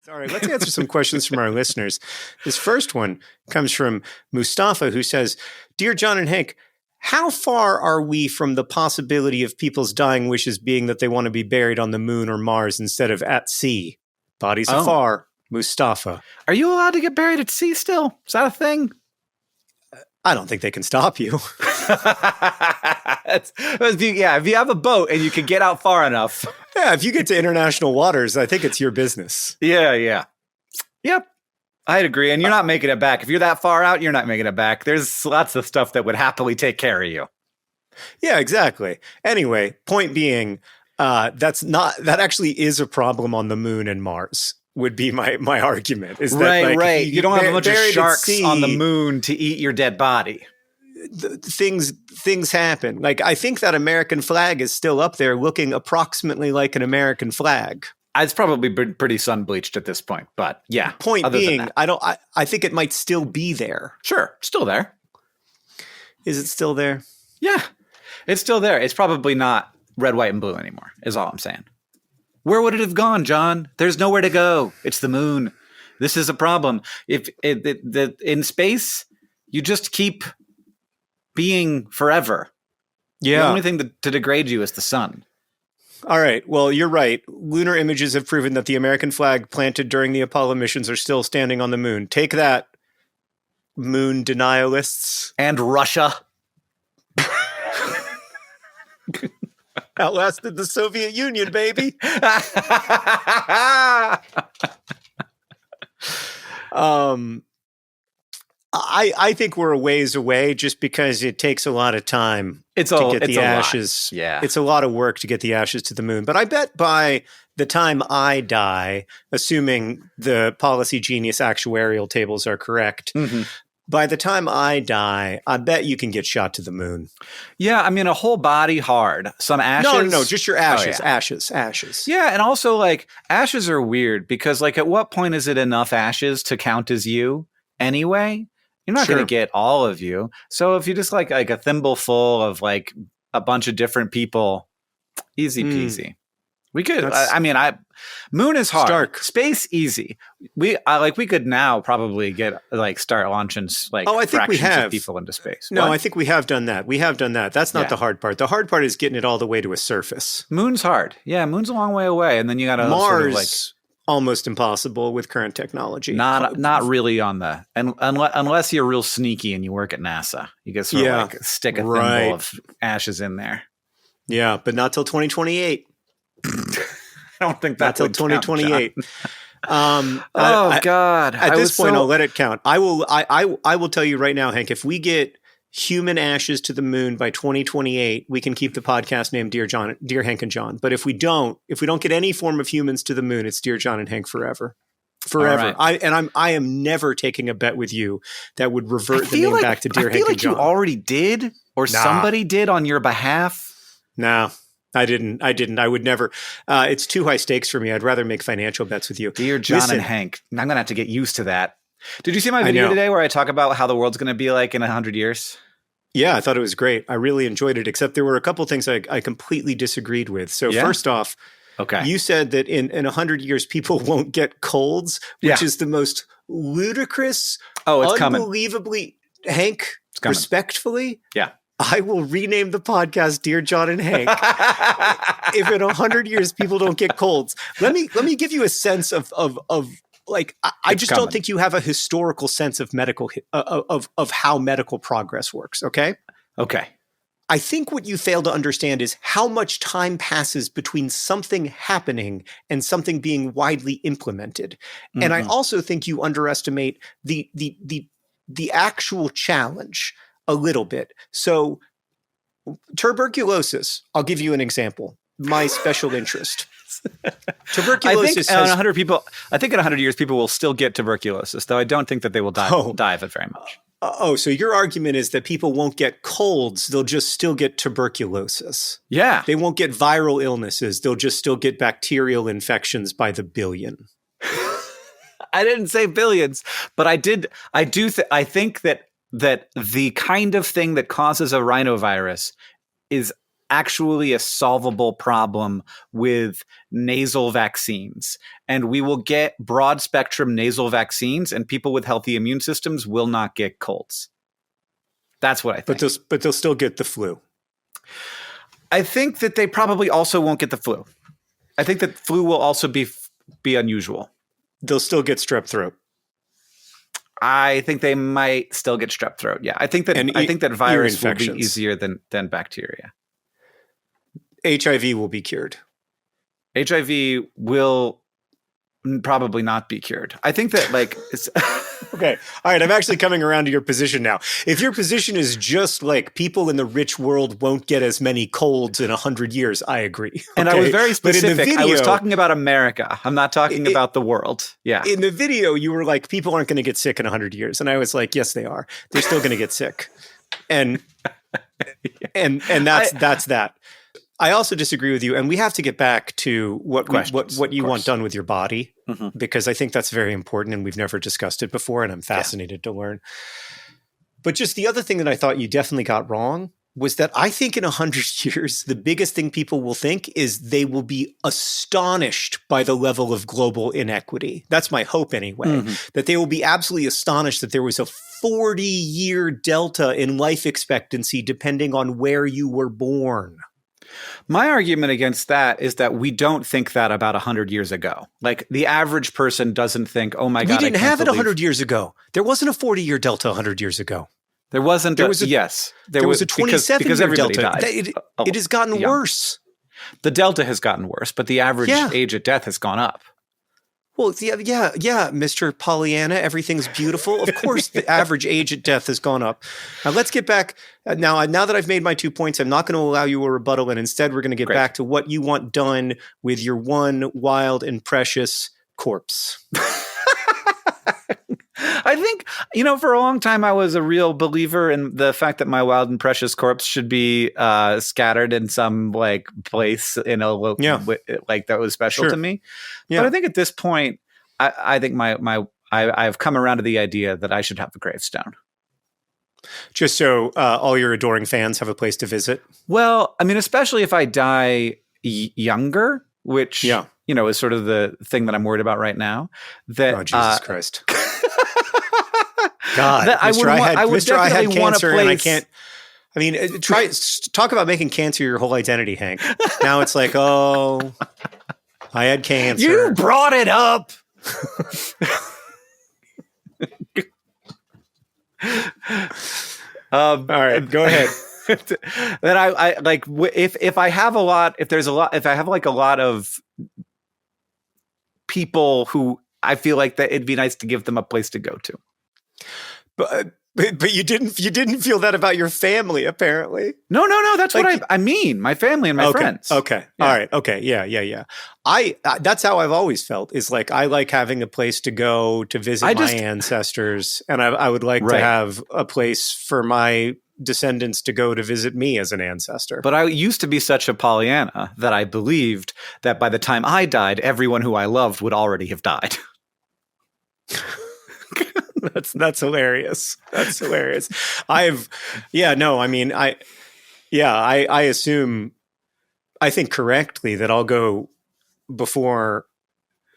All right, let's answer some questions from our listeners. This first one comes from Mustafa, who says, Dear John and Hank, how far are we from the possibility of people's dying wishes being that they want to be buried on the moon or Mars instead of at sea? Bodies afar, Mustafa. Are you allowed to get buried at sea still? Is that a thing? I don't think they can stop you. If you have a boat and you can get out far enough. Yeah, if you get to international waters, I think it's your business. Yeah. Yep. I'd agree. And you're not making it back. If you're that far out, you're not making it back. There's lots of stuff that would happily take care of you. Yeah, exactly. Anyway, point being, that actually is a problem on the moon and Mars. Would be my argument. Is that right? You don't have a bunch of sharks on the moon to eat your dead body. Things happen. Like, I think that American flag is still up there, looking approximately like an American flag. It's probably pretty sun bleached at this point, but yeah. Point being, I think it might still be there. Sure, still there. Is it still there? Yeah, it's still there. It's probably not red, white, and blue anymore. Is all I'm saying. Where would it have gone, John? There's nowhere to go. It's the moon. This is a problem. If in space, you just keep being forever. Yeah. The only thing to degrade you is the sun. All right. Well, you're right. Lunar images have proven that the American flag planted during the Apollo missions are still standing on the moon. Take that, moon denialists. And Russia. Outlasted the Soviet Union, baby. I think we're a ways away just because it takes a lot of time to get the ashes. Yeah. It's a lot of work to get the ashes to the moon. But I bet by the time I die, assuming the policy genius actuarial tables are correct, by the time I die, I bet you can get shot to the moon. Yeah, I mean, a whole body hard. Some ashes. No, just your ashes. Oh, yeah. Ashes. Yeah, and also, like, ashes are weird because, like, at what point is it enough ashes to count as you anyway? You're not going to get all of you. So if you just like a thimble full of like a bunch of different people, easy peasy. We could. Moon is hard. Stark. Space easy. We could now probably start launching like I think we have of people into space. No, What? I think we have done that. That's not the hard part. The hard part is getting it all the way to a surface. Moon's hard. Yeah, Moon's a long way away, and then you got to Mars. Almost impossible with current technology. Not really on the unless you're real sneaky and you work at NASA. You can sort of like stick a thimble of ashes in there. Yeah, but not till 2028. I don't think that's till 2028. God! At this point, I'll let it count. I will tell you right now, Hank. If we get human ashes to the moon by 2028, we can keep the podcast name Dear Hank and John. But if we don't get any form of humans to the moon, it's Dear John and Hank forever. Right. I am never taking a bet with you that would revert the name back to Dear Hank and John. You already did, or somebody did on your behalf. No, I didn't. I would never. It's too high stakes for me. I'd rather make financial bets with you. Dear John and Hank. I'm going to have to get used to that. Did you see my video today where I talk about how the world's going to be like in 100 years? Yeah, I thought it was great. I really enjoyed it, except there were a couple things I completely disagreed with. So first off, you said that in 100 years, people won't get colds, which is the most ludicrous, unbelievably, coming. Hank, respectfully, I will rename the podcast Dear John and Hank if in 100 years people don't get colds. Let me give you a sense of like, I just don't think you have a historical sense of medical of how medical progress works. Okay. I think what you fail to understand is how much time passes between something happening and something being widely implemented. Mm-hmm. And I also think you underestimate the actual challenge a little bit. So tuberculosis, I'll give you an example. My special interest. Tuberculosis. I think in 100 people. I think in 100 years, people will still get tuberculosis, though I don't think that they will die of it very much. So your argument is that people won't get colds; they'll just still get tuberculosis. Yeah, they won't get viral illnesses; they'll just still get bacterial infections by the billion. I didn't say billions, but I did. I think that the kind of thing that causes a rhinovirus is actually a solvable problem with nasal vaccines. And we will get broad spectrum nasal vaccines, and people with healthy immune systems will not get colds. That's what I think. But they'll still get the flu. I think that they probably also won't get the flu. I think that flu will also be unusual. They'll still get strep throat. I think they might still get strep throat. Yeah, I think that virus will be easier than bacteria. HIV will be cured. HIV will probably not be cured. I think that it's okay. All right. I'm actually coming around to your position now. If your position is just like people in the rich world won't get as many colds in 100 years, I agree. And I was very specific. But in the video, I was talking about America. I'm not talking about the world. Yeah. In the video, you were like, people aren't going to get sick in 100 years. And I was like, yes, they are. They're still going to get sick. And that's that. I also disagree with you, and we have to get back to what you want done with your body, because I think that's very important, and we've never discussed it before, and I'm fascinated to learn. But just the other thing that I thought you definitely got wrong was that I think in 100 years, the biggest thing people will think is they will be astonished by the level of global inequity. That's my hope anyway, that they will be absolutely astonished that there was a 40-year delta in life expectancy depending on where you were born. My argument against that is that we don't think that about 100 years ago. Like the average person doesn't think, oh my God, we didn't have it 100 years ago. There wasn't a 40-year delta 100 years ago. There wasn't. There was a 27-year delta. It has gotten worse. The delta has gotten worse, but the average age at death has gone up. Well, yeah, Mr. Pollyanna, everything's beautiful. Of course, the average age at death has gone up. Now, let's get back. Now that I've made my 2 points, I'm not going to allow you a rebuttal, and instead we're going to get back to what you want done with your one wild and precious corpse. I think, for a long time, I was a real believer in the fact that my wild and precious corpse should be scattered in some place in a local, that was special to me. Yeah. But I think at this point, I think I've come around to the idea that I should have a gravestone. Just so all your adoring fans have a place to visit. Well, I mean, especially if I die younger, which is sort of the thing that I'm worried about right now. That Jesus Christ. God, I had cancer and I can't. I mean, talk about making cancer your whole identity, Hank. Now it's like, oh, I had cancer. You brought it up. All right, go ahead. Then I like if I have a lot, if I have a lot of people who I feel like that it'd be nice to give them a place to go to. But you didn't feel that about your family, apparently. No. That's what I mean. My family and my friends. Okay. Yeah. All right. Okay. Yeah. That's how I've always felt, is like, I like having a place to go to visit my ancestors. And I would like to have a place for my descendants to go to visit me as an ancestor. But I used to be such a Pollyanna that I believed that by the time I died, everyone who I loved would already have died. That's hilarious. That's hilarious. I assume, I think correctly, that I'll go before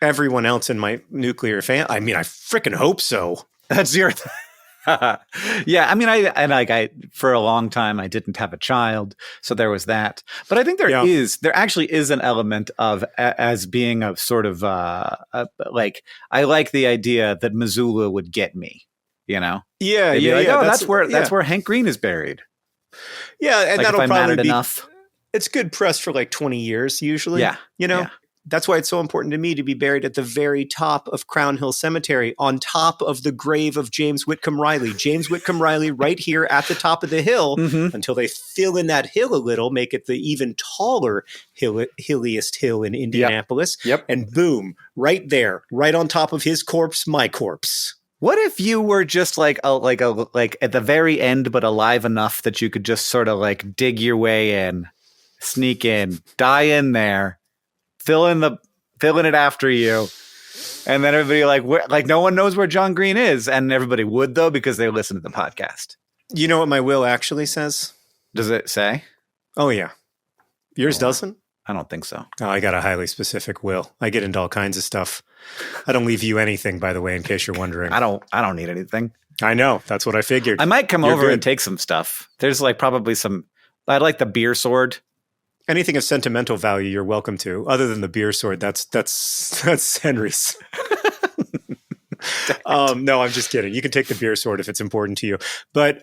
everyone else in my nuclear family. I mean, I freaking hope so. That's your yeah, I mean, I for a long time I didn't have a child, so there was that. But I think there actually is an element of as being a sort of I like the idea that Missoula would get me, Yeah, that's where Hank Green is buried. Yeah, and that'll probably be enough. It's good press for 20 years usually. Yeah, Yeah. That's why it's so important to me to be buried at the very top of Crown Hill Cemetery, on top of the grave of James Whitcomb Riley. James Whitcomb Riley right here at the top of the hill, until they fill in that hill a little, make it the even taller hilliest hill in Indianapolis. Yep. And boom, right there, right on top of his corpse, my corpse. What if you were just like at the very end, but alive enough that you could just sort of dig your way in, sneak in, die in there, fill in it after you, and then everybody no one knows where John Green is, and everybody would though because they listen to the podcast. You know what my will actually says? Does it say? Oh yeah. Yours doesn't? I don't think so. Oh, I got a highly specific will. I get into all kinds of stuff. I don't leave you anything, by the way, in case you're wondering. I don't need anything. I know. That's what I figured. I might come over and take some stuff. There's like probably some. I'd like the beer sword. Anything of sentimental value, you're welcome to. Other than the beer sword, that's Henry's. No, I'm just kidding. You can take the beer sword if it's important to you. But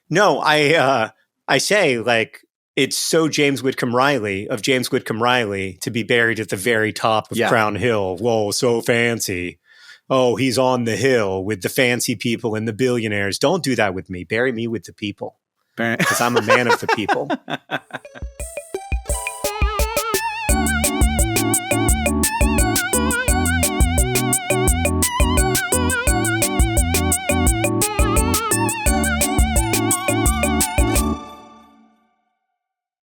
no, I say like it's so James Whitcomb Riley to be buried at the very top of Crown Hill. Whoa, so fancy. Oh, he's on the hill with the fancy people and the billionaires. Don't do that with me. Bury me with the people. Because I'm a man of the people.